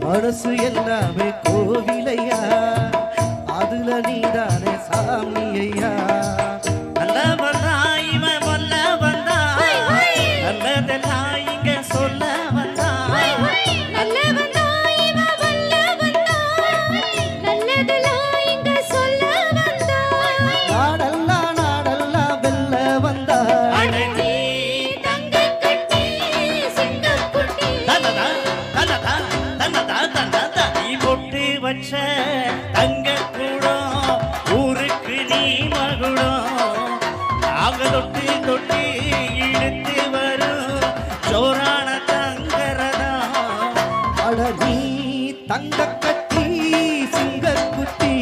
மனசு எல்லாமே கோவிலையா, அதுல நீதானே சாமி ஐயா. நல்ல வந்தா இவன் வல்ல வந்தா, நல்லதெல்லாம் இங்க சொல்ல வந்தா. வச்ச தங்க கூடம் ஊருக்கு நீ மகுடம், நாங்க தொட்டு தொட்டு இழுத்து வரும் சோரான தங்கரதா. அட நீ தங்க கட்டி சிங்க குட்டி